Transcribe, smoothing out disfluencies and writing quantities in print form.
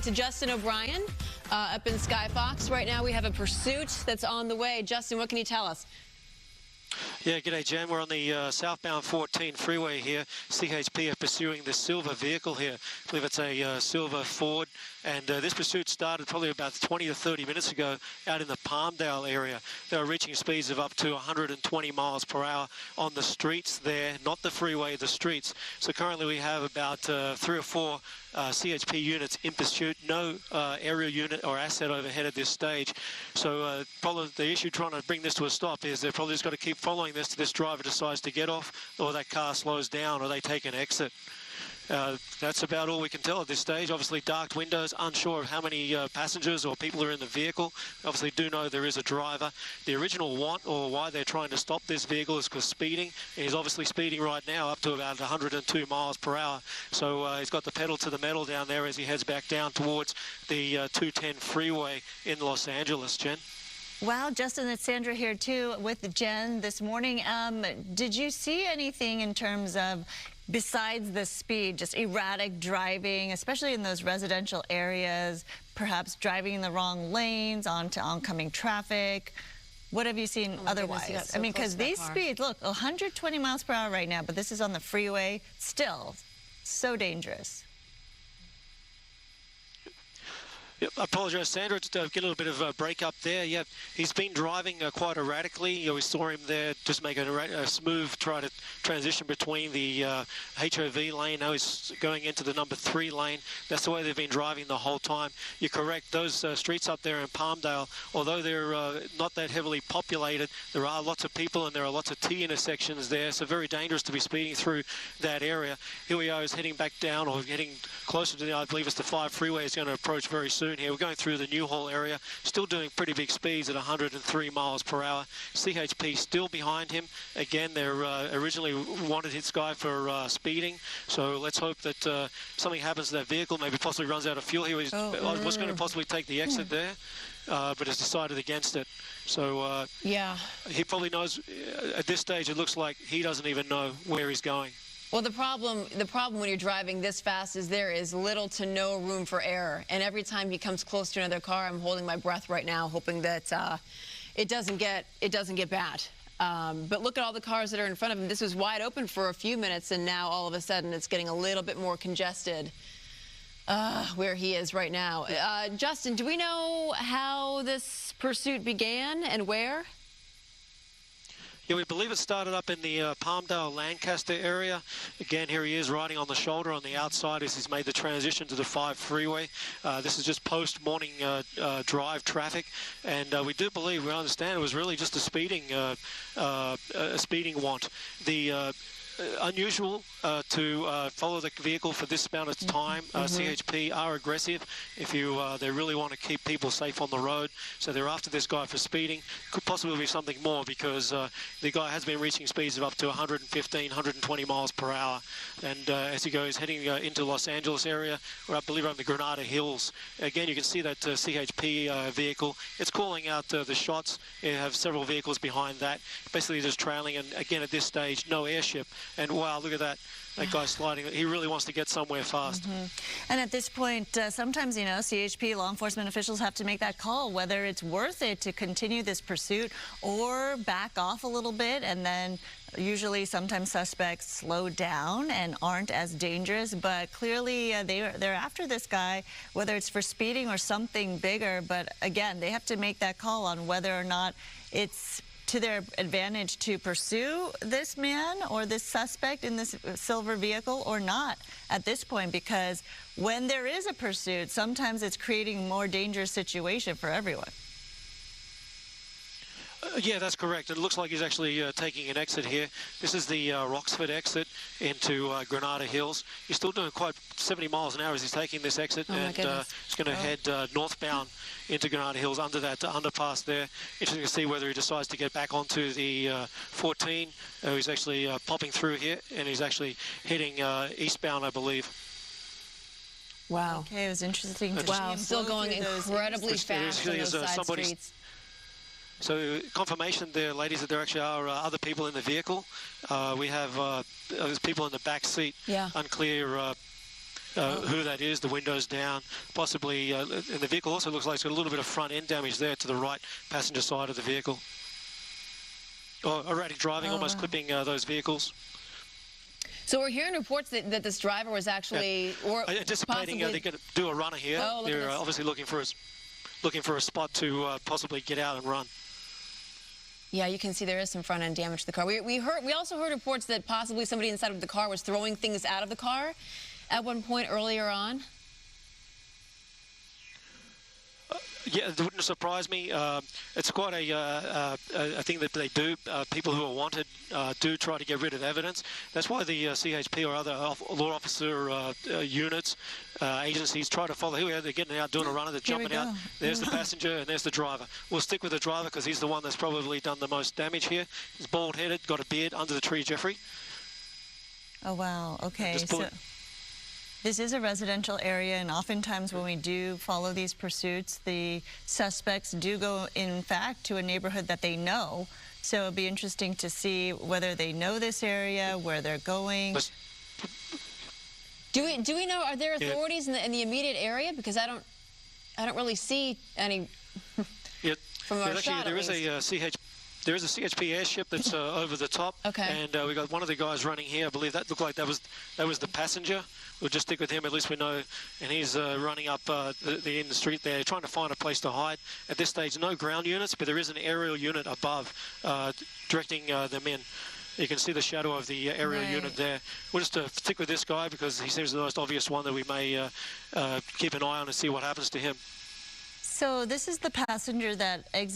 To Justin O'Brien up in Skyfox. Right now we have a pursuit that's on the way. Justin, what can you tell us? Yeah, g'day, Jen. We're on the southbound 14 freeway here. CHP are pursuing this silver vehicle here. I believe it's a silver Ford. And this pursuit started probably about 20 to 30 minutes ago out in the Palmdale area. They were reaching speeds of up to 120 miles per hour on the streets there, not the freeway, the streets. So currently we have about 3 or 4 CHP units in pursuit, no aerial unit or asset overhead at this stage. So probably the issue trying to bring this to a stop is they've probably just got to keep following this till this driver decides to get off, or that car slows down, or they take an exit. That's about all we can tell at this stage. Obviously dark windows, unsure of how many passengers or people are in the vehicle. Obviously do know there is a driver. The original want, or why they're trying to stop this vehicle, is because speeding. He's obviously speeding right now up to about 102 miles per hour. So he's got the pedal to the metal down there as he heads back down towards the 210 freeway in Los Angeles, Jen. Wow, Justin, it's Sandra here too with Jen this morning. Did you see anything in terms of, besides the speed, just erratic driving, especially in those residential areas, perhaps driving in the wrong lanes onto oncoming traffic? What have you seen otherwise? Goodness, so I mean, because these speeds, look, 120 miles per hour right now, but this is on the freeway, still so dangerous. Yep, I apologize, Sandra, just get a little bit of a break up there. Yep, he's been driving quite erratically. We saw him there just make a smooth try to transition between the HOV lane. Now he's going into the number 3 lane. That's the way they've been driving the whole time. You're correct. Those streets up there in Palmdale, although they're not that heavily populated, there are lots of people and there are lots of T intersections there, so very dangerous to be speeding through that area. Here we are, he's heading back down, or getting closer to the, I believe it's the 5 freeway. He's going to approach very soon here. We're going through the Newhall area, still doing pretty big speeds at 103 miles per hour. CHP still behind him. Again, they're originally wanted this guy for speeding, so let's hope that something happens to that vehicle, maybe possibly runs out of fuel. He was going to possibly take the exit there, but has decided against it. So yeah, he probably knows at this stage. It looks like he doesn't even know where he's going. Well, the problem when you're driving this fast is there is little to no room for error. And every time he comes close to another car, I'm holding my breath right now, hoping that it doesn't get bad. But look at all the cars that are in front of him. This was wide open for a few minutes, and now all of a sudden it's getting a little bit more congested where he is right now. Justin, do we know how this pursuit began and where? Yeah, we believe it started up in the Palmdale, Lancaster area. Again, here he is riding on the shoulder on the outside as he's made the transition to the 5 freeway. This is just post-morning drive traffic, and we do believe, we understand, it was really just a speeding want. The unusual to follow the vehicle for this amount of time. CHP are aggressive. If you they really want to keep people safe on the road, so they're after this guy for speeding. Could possibly be something more, because the guy has been reaching speeds of up to 115, 120 miles per hour, and as he goes heading into Los Angeles area, or I believe on the Granada Hills. Again, you can see that CHP vehicle. It's calling out the shots. You have several vehicles behind that, basically just trailing, and again at this stage, no airship. And wow, look at that. That guy's sliding. He really wants to get somewhere fast. And at this point, sometimes, you know, CHP law enforcement officials have to make that call, whether it's worth it to continue this pursuit or back off a little bit. And then usually sometimes suspects slow down and aren't as dangerous. But clearly they're after this guy, whether it's for speeding or something bigger. But again, they have to make that call on whether or not it's to their advantage to pursue this man or this suspect in this silver vehicle or not at this point, because when there is a pursuit, sometimes it's creating a more dangerous situation for everyone. Yeah, that's correct. It looks like he's actually taking an exit here. This is the Roxford exit into Granada Hills. He's still doing quite 70 miles an hour as he's taking this exit, and he's going to head northbound into Granada Hills under that underpass there. Interesting to see whether he decides to get back onto the 14. He's actually popping through here, and he's actually heading eastbound, I believe. Wow. Okay, it was interesting to see him still going incredibly fast on those side streets. So confirmation there, ladies, that there actually are other people in the vehicle. We have there's people in the back seat. Yeah. Unclear who that is, the windows down, possibly, and the vehicle also looks like it's got a little bit of front end damage there to the right passenger side of the vehicle. Or erratic driving, almost clipping those vehicles. So we're hearing reports that this driver was actually, or anticipating possibly... they're going to do a runner here. Oh, they're obviously looking for a spot to possibly get out and run. Yeah, you can see there is some front end damage to the car. We also heard reports that possibly somebody inside of the car was throwing things out of the car at one point earlier on. Yeah, it wouldn't surprise me. It's quite a thing that they do. People who are wanted do try to get rid of evidence. That's why the CHP or other law officer units, agencies try to follow. Here they're getting out, doing a runner, they're jumping out. There's the passenger and there's the driver. We'll stick with the driver because he's the one that's probably done the most damage here. He's bald-headed, got a beard under the tree, Jeffrey. Oh, wow. Okay. So this is a residential area, and oftentimes when we do follow these pursuits, the suspects do go, in fact, to a neighborhood that they know. So it'll be interesting to see whether they know this area, where they're going. Do we know, are there authorities in the immediate area? Because I don't really see any from our shot. There is a CHP airship that's over the top. Okay. And we got one of the guys running here. I believe that looked like that was the passenger. We'll just stick with him, at least we know. And he's running up in the street there, trying to find a place to hide. At this stage, no ground units, but there is an aerial unit above directing them in. You can see the shadow of the aerial unit there. We'll just stick with this guy because he seems the most obvious one that we may keep an eye on and see what happens to him. So this is the passenger that exited